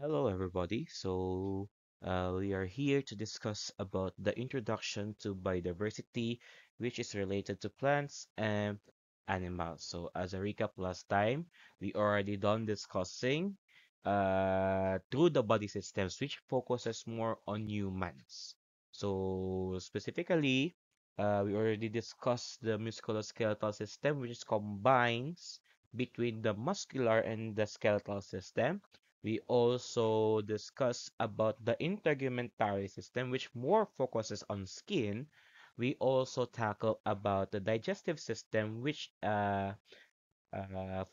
Hello, everybody. We are here to discuss about the introduction to biodiversity, which is related to plants and animals. So, as a recap, last time we already done discussing through the body systems, which focuses more on humans. So, specifically, we already discussed the musculoskeletal system, which combines between the muscular and the skeletal system. We also discuss about the integumentary system, which more focuses on skin. We also tackle about the digestive system, which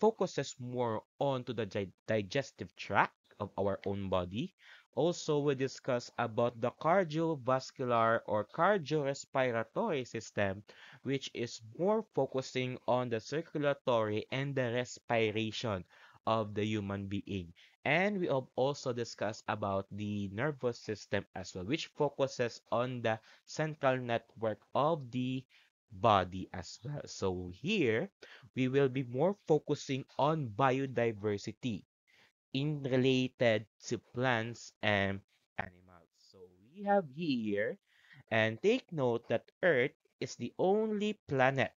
focuses more on to the digestive tract of our own body. Also, we discuss about the cardiovascular or cardiorespiratory system, which is more focusing on the circulatory and the respiration of the human being. And we have also discussed about the nervous system as well, which focuses on the central network of the body as well. So here, we will be more focusing on biodiversity in related to plants and animals. So we have here, and take note that Earth is the only planet,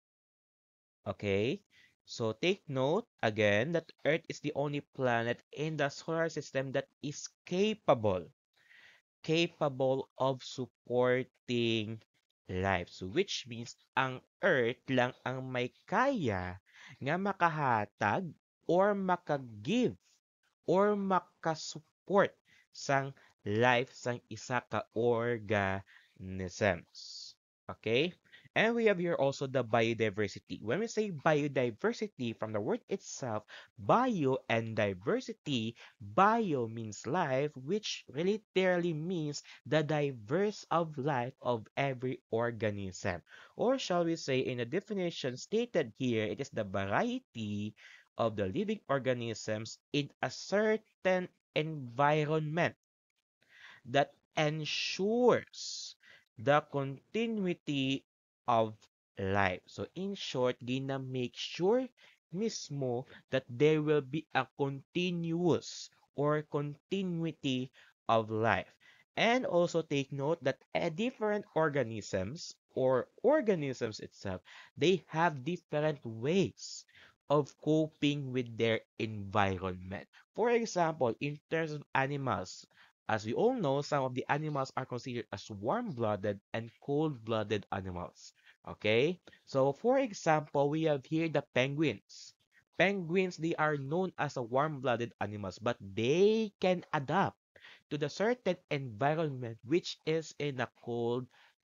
okay? So take note again that Earth is the only planet in the solar system that is capable of supporting life. So which means ang Earth lang ang may kaya nga makahatag or makagive or makasupport sang life sang isa ka organisms. Okay? And we have here also the biodiversity. When we say biodiversity from the word itself, bio and diversity, bio means life, which literally means the diverse of life of every organism. Or shall we say in the definition stated here, it is the variety of the living organisms in a certain environment that ensures the continuity of life. So in short, gina make sure mismo that there will be a continuous or continuity of life. And also take note that different organisms or organisms itself, they have different ways of coping with their environment. For example, in terms of animals, as we all know, some of the animals are considered as warm-blooded and cold-blooded animals. Okay? So, for example, we have here the penguins. Penguins, they are known as a warm-blooded animals, but they can adapt to the certain environment which is in the cold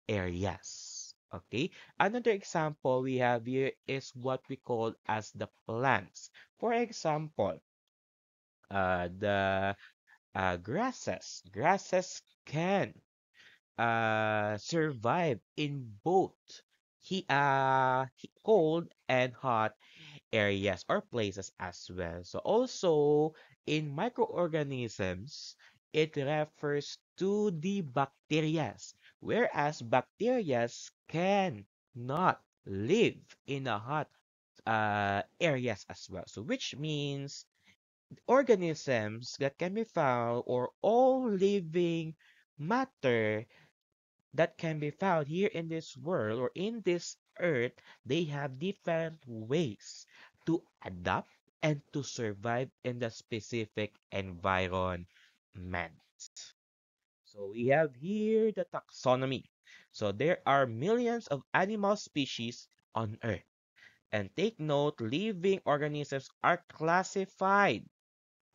areas. Okay? Another example we have here is what we call as the plants. For example, the grasses. Grasses can survive in both cold and hot areas or places as well. So also in microorganisms, it refers to the bacteria, whereas bacteria can not live in a hot areas as well. So which means organisms that can be found or all living matter that can be found here in this world or in this earth, they have different ways to adapt and to survive in the specific environment. So we have here the taxonomy. So there are millions of animal species on earth. And take note, living organisms are classified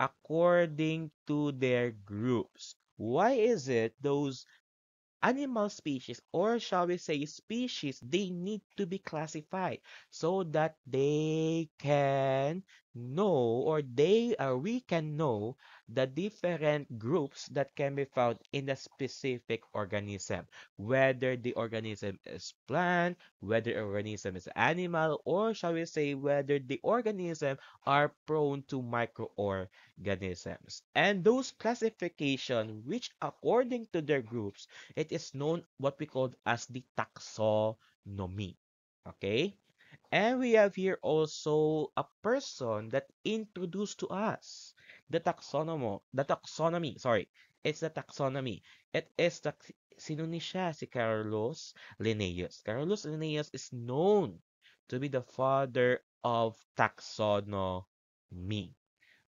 according to their groups. Why is it those animal species, or shall we say species, they need to be classified so that they can know or we can know the different groups that can be found in a specific organism, whether the organism is plant, whether the organism is animal, or shall we say whether the organism are prone to microorganisms. And those classification which according to their groups, it is known what we call as the taxonomy. Okay? And we have here also a person that introduced to us Sorry. It's the taxonomy. It is the, sino ni siya? Si Carlos Linnaeus. Carlos Linnaeus is known to be the father of taxonomy.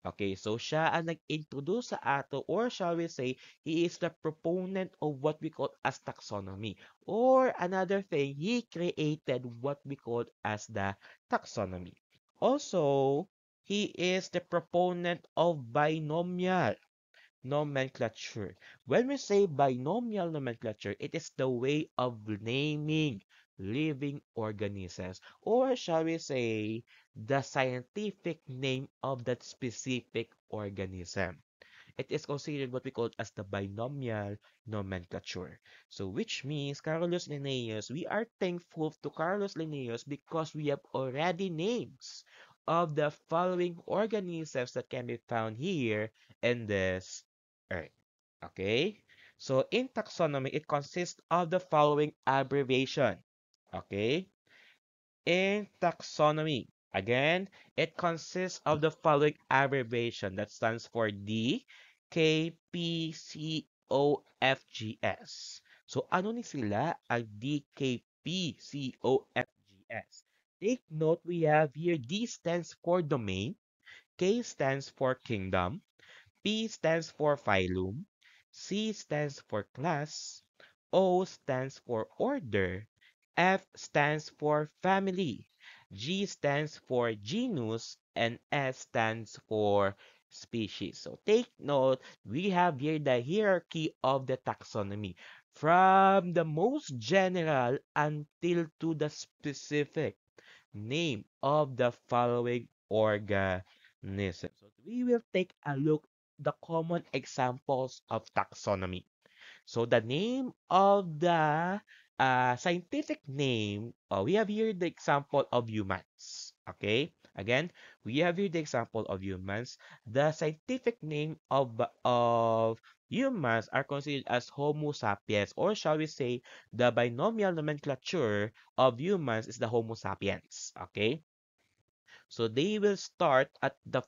Okay, so siya ang nag-introduce sa ato, or shall we say, he is the proponent of what we call as taxonomy. Or another thing, he created what we call as the taxonomy. Also, he is the proponent of binomial nomenclature. When we say binomial nomenclature, it is the way of naming living organisms, or shall we say, the scientific name of that specific organism. It is considered what we call as the binomial nomenclature. So which means Carlos Linnaeus, we are thankful to Carlos Linnaeus because we have already names of the following organisms that can be found here in this earth. Okay? So in taxonomy, it consists of the following abbreviation. Okay? In taxonomy, again, it consists of the following abbreviation that stands for D, K, P, C, O, F, G, S. So, ano ni sila ang D, K, P, C, O, F, G, S? Take note, we have here D stands for domain, K stands for kingdom, P stands for phylum, C stands for class, O stands for order, F stands for family, G stands for genus, and S stands for species. So take note, we have here the hierarchy of the taxonomy from the most general until to the specific name of the following organisms. So we will take a look the common examples of taxonomy. So the name of the scientific name, we have here the example of humans. Okay, again, we have here the example of humans. The scientific name of humans are considered as Homo sapiens, or shall we say, the binomial nomenclature of humans is the Homo sapiens. Okay, so they will start at the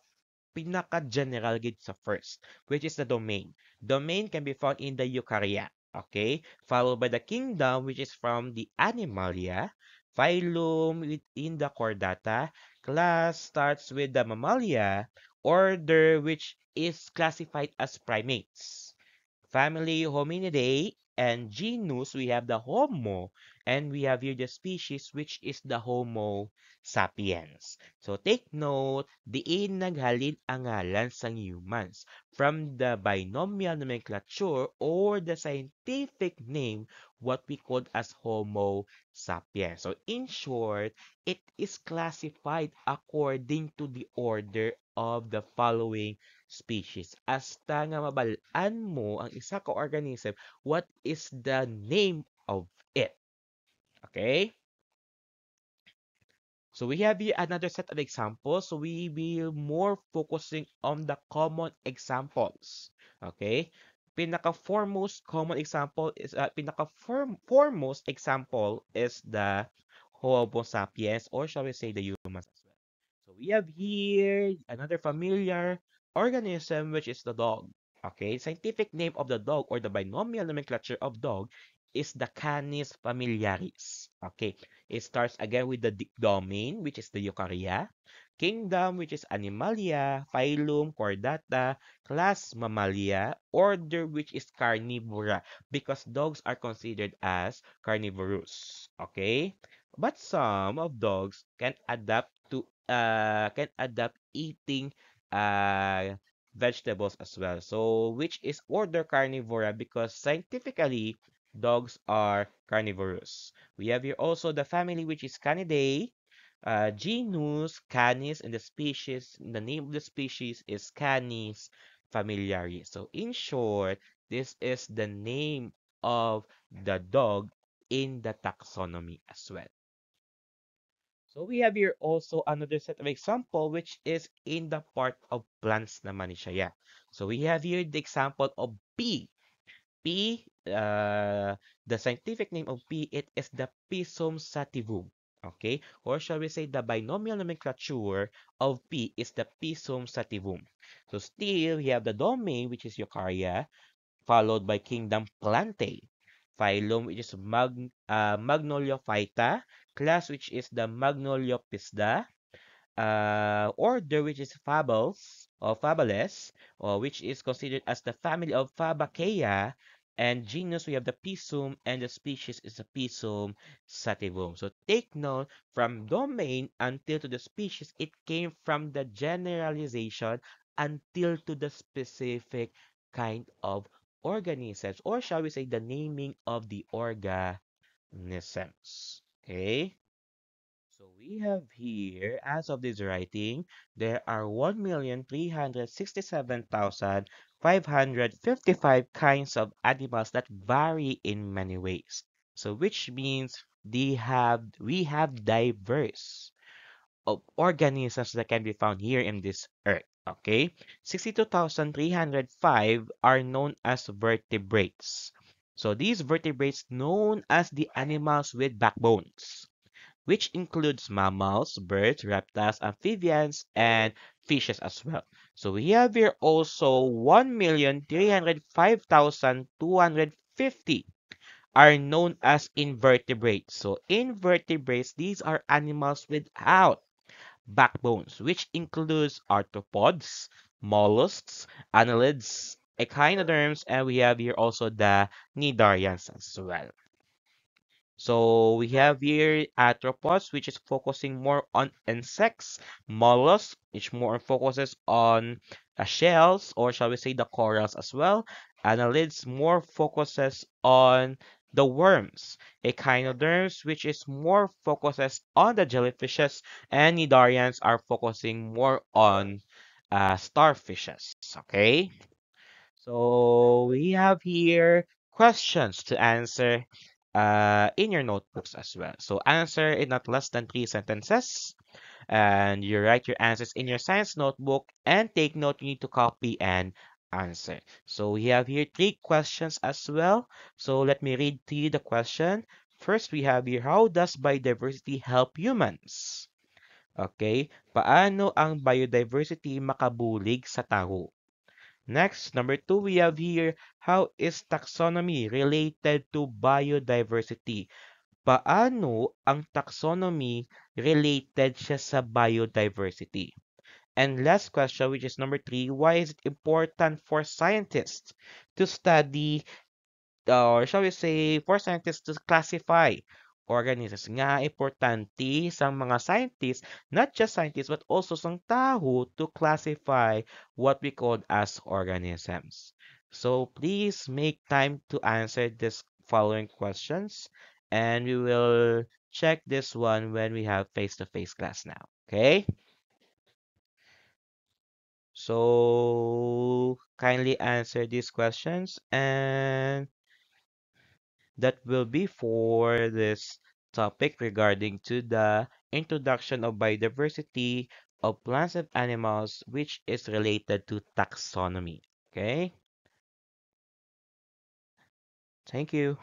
pinaka-general gid sa first, which is the domain. Domain can be found in the Eukarya, okay? Followed by the kingdom, which is from the Animalia. Phylum within the Chordata. Class starts with the Mammalia. Order, which is classified as primates. Family Hominidae, and genus we have the Homo, and we have here the species which is the Homo sapiens. So take note, diin naghalin ang ngalan sang humans from the binomial nomenclature or the scientific name what we call as Homo sapiens. So in short, it is classified according to the order of the following species. Hasta nga mabalaan mo ang isa ka organism, what is the name of it? Okay? So we have here another set of examples. So we will more focusing on the common examples. Okay? Pinaka-foremost common example is foremost example is the Homo sapiens, or shall we say the humans as well. So we have here another familiar organism, which is the dog. Okay, scientific name of the dog or the binomial nomenclature of dog is the Canis familiaris. Okay, it starts again with the domain, which is the Eukarya, kingdom, which is Animalia, phylum, Chordata, class, Mammalia, order, which is Carnivora, because dogs are considered as carnivorous. Okay, but some of dogs can adapt eating uh vegetables as well. So which is order carnivora because scientifically dogs are carnivorous. We have here also the family which is Canidae, genus Canis, and the species, the name of the species is Canis familiaris. So in short, this is the name of the dog in the taxonomy as well. So we have here also another set of example which is in the part of plants naman ni siya. Yeah. So we have here the example of pea. Pea, the scientific name of pea, it is the Pisum sativum. Okay, or shall we say the binomial nomenclature of P is the Pisum sativum. So still, we have the domain, which is Eukarya, followed by kingdom Plantae, phylum, which is Magnoliophyta, class, which is the Magnoliopisda, order, which is Fables or Fables, or which is considered as the family of Fabaceae, and genus we have the Pisum, and the species is the Pisum sativum. So take note, from domain until to the species, it came from the generalization until to the specific kind of organisms, or shall we say the naming of the organisms. Okay. So we have here, as of this writing, there are 1,367,555 kinds of animals that vary in many ways. So which means we have diverse of organisms that can be found here in this earth. Okay, 62,305 are known as vertebrates. So these vertebrates known as the animals with backbones, which includes mammals, birds, reptiles, amphibians, and fishes as well. So we have here also 1,305,250 are known as invertebrates. So invertebrates, these are animals without backbones, which includes arthropods, mollusks, annelids, echinoderms, and we have here also the cnidarians as well. So we have here arthropods, which is focusing more on insects, mollusks, which more focuses on shells, or shall we say the corals as well. Annelids more focuses on the worms. Echinoderms, which is more focuses on the jellyfishes, and cnidarians are focusing more on starfishes. Okay. So we have here questions to answer in your notebooks as well. So answer in not less than 3 sentences, and you write your answers in your science notebook and take note, you need to copy and answer. So we have here 3 questions as well. So let me read to you the question. First, we have here, how does biodiversity help humans? Okay, paano ang biodiversity makabulig sa tao? Next, number 2, we have here, how is taxonomy related to biodiversity? Paano ang taxonomy related siya sa biodiversity? And last question, which is number 3, why is it important for scientists to study, or shall we say, for scientists to classify organisms? Nga importante sa mga scientists, not just scientists, but also sa tao to classify what we call as organisms. So please make time to answer this following questions, and we will check this one when we have face-to-face class now. Okay? So kindly answer these questions, and that will be for this topic regarding to the introduction of biodiversity of plants and animals, which is related to taxonomy. Okay, thank you.